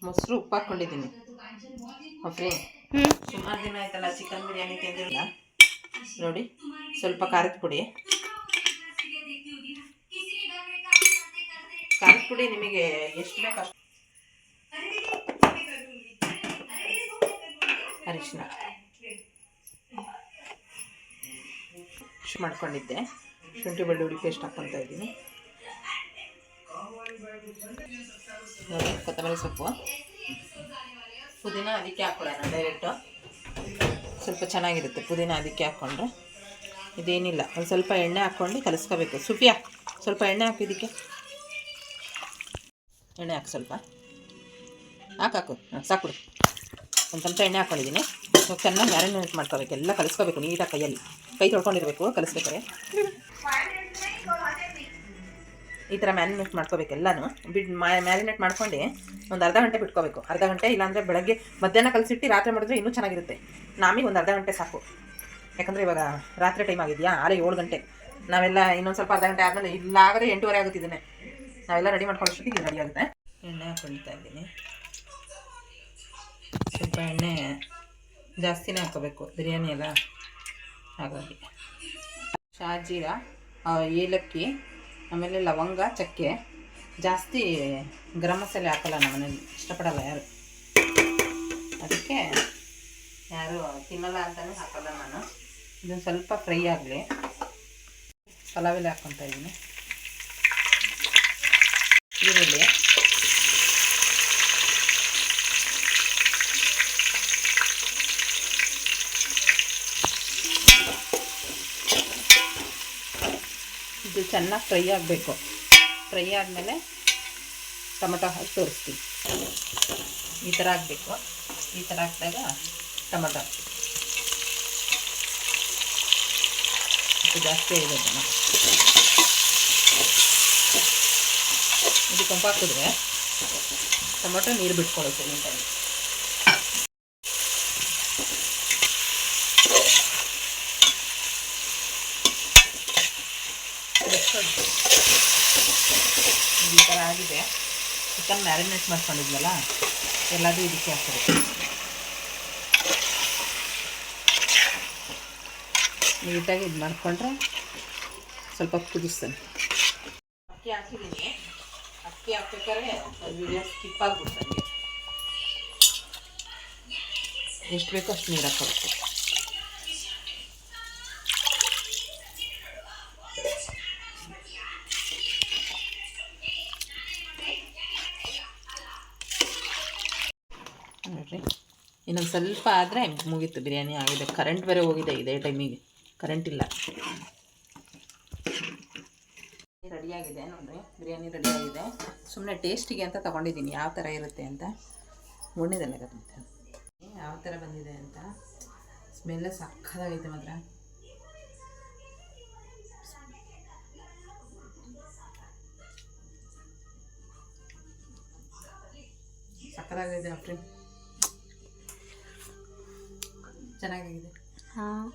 ಮೊಸರು ಉಪ್ಪು ಹಾಕ್ಕೊಂಡಿದ್ದೀನಿ ಫ್ರೀ. ಸುಮಾರು ದಿನ ಆಯ್ತಲ್ಲ ಚಿಕನ್ ಬಿರಿಯಾನಿ ತಿಂದಿಲ್ಲ ನೋಡಿ. ಸ್ವಲ್ಪ ಖಾರದ ಪುಡಿ ನಿಮಗೆ ಎಷ್ಟು ಬೇಕು ಅಷ್ಟು. ಅರಿಶಿನ ಮಾಡ್ಕೊಂಡಿದ್ದೆ. ಶುಂಠಿ ಬೆಳ್ಳುಳ್ಳಿ ಪೇಸ್ಟ್ ಹಾಕ್ಕೊತಾ ಇದ್ದೀನಿ ನೋಡಿ. ಕೊತ್ತಂಬರಿ ಸೊಪ್ಪು, ಪುದೀನ ಅದಕ್ಕೆ ಹಾಕ್ಕೊಳ್ಳೋಣ ಡೈರೆಕ್ಟು. ಸ್ವಲ್ಪ ಚೆನ್ನಾಗಿರುತ್ತೆ ಪುದೀನ ಅದಕ್ಕೆ ಹಾಕ್ಕೊಂಡ್ರೆ. ಇದೇನಿಲ್ಲ, ಒಂದು ಸ್ವಲ್ಪ ಎಣ್ಣೆ ಹಾಕ್ಕೊಂಡು ಕಲಿಸ್ಕೋಬೇಕು. ಸುಫಿಯಾ ಸ್ವಲ್ಪ ಎಣ್ಣೆ ಹಾಕು, ಇದಕ್ಕೆ ಎಣ್ಣೆ ಹಾಕು, ಸ್ವಲ್ಪ ಹಾಕು. ಸಾಕು, ಒಂದು ಚಮಚ ಎಣ್ಣೆ ಹಾಕ್ಕೊಂಡಿದ್ದೀನಿ. ಚೆನ್ನಾಗಿ ಮ್ಯಾರಿನೇಟ್ ಮಾಡ್ಕೋಬೇಕು, ಎಲ್ಲ ಕಲಿಸ್ಕೋಬೇಕು ನೀಟಾಗಿ. ಕೈ ತೊಳ್ಕೊಂಡಿರ್ಬೇಕು ಕಲಿಸ್ಬೇಕಾರೆ. ಈ ಥರ ಮ್ಯಾರಿನೇಟ್ ಮಾಡ್ಕೋಬೇಕು ಎಲ್ಲನೂ. ಮ್ಯಾರಿನೇಟ್ ಮಾಡ್ಕೊಂಡು ಒಂದು ಅರ್ಧ ಗಂಟೆ ಬಿಟ್ಕೋಬೇಕು. ಅರ್ಧ ಗಂಟೆ, ಇಲ್ಲಾಂದರೆ ಬೆಳಗ್ಗೆ ಮಧ್ಯಾಹ್ನ ಕಲಿಸಿಟ್ಟು ರಾತ್ರಿ ಮಾಡಿದ್ರೆ ಇನ್ನೂ ಚೆನ್ನಾಗಿರುತ್ತೆ. ನಮಗೆ ಒಂದು ಅರ್ಧ ಗಂಟೆ ಸಾಕು, ಯಾಕಂದರೆ ಇವಾಗ ರಾತ್ರಿ ಟೈಮ್ ಆಗಿದೆಯಾ, 7 ಗಂಟೆ. ನಾವೆಲ್ಲ ಇನ್ನೊಂದು ಸ್ವಲ್ಪ ಅರ್ಧ ಗಂಟೆ ಆದಮೇಲೆ, ಇಲ್ಲಾಗದೆ 8:30 ಆಗುತ್ತಿದ್ದೇನೆ. ನಾವೆಲ್ಲ ರೆಡಿ ಮಾಡ್ಕೊಳ್ಳೋಷ್ಟೊತ್ತಿಗೆ ಇದು ರೆಡಿ ಆಗುತ್ತೆ. ಎಣ್ಣೆ ಹಾಕ್ಕೊಳ್ತಾ ಇದ್ದೀನಿ. ಸ್ವಲ್ಪ ಎಣ್ಣೆ ಜಾಸ್ತಿನೇ ಹಾಕ್ಕೋಬೇಕು, ಬಿರಿಯಾನಿ ಎಲ್ಲ ಹಾಗಾಗಿ. ಶಾಜೀರ, ಏಲಕ್ಕಿ, ಆಮೇಲೆ ಲವಂಗ, ಚಕ್ಕೆ. ಜಾಸ್ತಿ ಗರಂ ಮಸಾಲೆ ಹಾಕಲ್ಲ ನಮ್ಮ ಮನೇಲಿ, ಇಷ್ಟಪಡಲ್ಲ ಯಾರು. ಅದಕ್ಕೆ ಯಾರು ತಿನ್ನಲ್ಲ ಅಂತಲೇ ಹಾಕಲ್ಲ ನಾನು. ಇದನ್ನು ಸ್ವಲ್ಪ ಫ್ರೈ ಆಗಲಿ. ಪಲಾವ್ ಎಲೆ ಹಾಕ್ಕೊತಾ ಇದ್ದೀನಿ. ಈರುಳ್ಳಿ, ಇದು ಚೆನ್ನಾಗಿ ಫ್ರೈ ಆಗಬೇಕು. ಫ್ರೈ ಆದಮೇಲೆ ಟೊಮೆಟೊ ಹಾಕಿ ತೋರಿಸ್ತೀವಿ. ಈ ಥರ ಹಾಕಬೇಕು. ಈ ಥರ ಹಾಕಿದಾಗ ಟೊಮೆಟೊ ಜಾಸ್ತಿ ಇದೆ. ಇದು ಕೊಂಪು ಹಾಕಿದ್ರೆ ಟೊಮೆಟೊ ನೀರು ಬಿಟ್ಕೊಳ್ಳುತ್ತೆ ನೀಟಾಗಿ. ಈ ಥರ ಆಗಿದೆ. ಚಿಕನ್ ಮ್ಯಾರಿನೇಟ್ ಮಾಡ್ಕೊಂಡಿದ್ವಲ್ಲ, ಎಲ್ಲದೂ ಇದಕ್ಕೆ ಹಾಕ್ಬೇಕು. ನೀಟಾಗಿ ಇದು ಮಾಡಿಕೊಂಡ್ರೆ ಸ್ವಲ್ಪ ಕುದಿಸ್ತಾನೆ. ಅಕ್ಕಿ ಹಾಕಿದ್ದೀನಿ. ಅಕ್ಕಿ ಹಾಕ್ಬೇಕಾದ್ರೆ ವಿಡಿಯೋ ಸ್ಕಿಪ್ ಆಗಿಬಿಡ್ತಾನೆ. ಎಷ್ಟು ಬೇಕೋ ಅಷ್ಟು ನೀರು ಹಾಕೋಬೇಕು. ನೋಡಿರಿ, ಇನ್ನೊಂದು ಸ್ವಲ್ಪ ಆದರೆ ಮುಗೀತು, ಬಿರಿಯಾನಿ ಆಗಿದೆ. ಕರೆಂಟ್ ಬೇರೆ ಹೋಗಿದೆ ಇದೇ ಟೈಮಿಗೆ, ಕರೆಂಟ್ ಇಲ್ಲ. ರೆಡಿಯಾಗಿದೆ ನೋಡಿರಿ, ಬಿರಿಯಾನಿ ರೆಡಿಯಾಗಿದೆ. ಸುಮ್ಮನೆ ಟೇಸ್ಟಿಗೆ ಅಂತ ತೊಗೊಂಡಿದ್ದೀನಿ, ಯಾವ ಥರ ಇರುತ್ತೆ ಅಂತ. ಒಣ್ಣಿದಲ್ಲ ಗೊತ್ತೆ ಯಾವ ಥರ ಬಂದಿದೆ ಅಂತ. ಸ್ಮೆಲ್ಲ ಸಕ್ಕತ್ತಾಗೈತೆ ಮಾತ್ರ. ಸಕ್ಕತ್ತಾಗಿದೆ ಅಪ್ರಿ, ಚೆನ್ನಾಗಿದೆ. ಹಾಂ.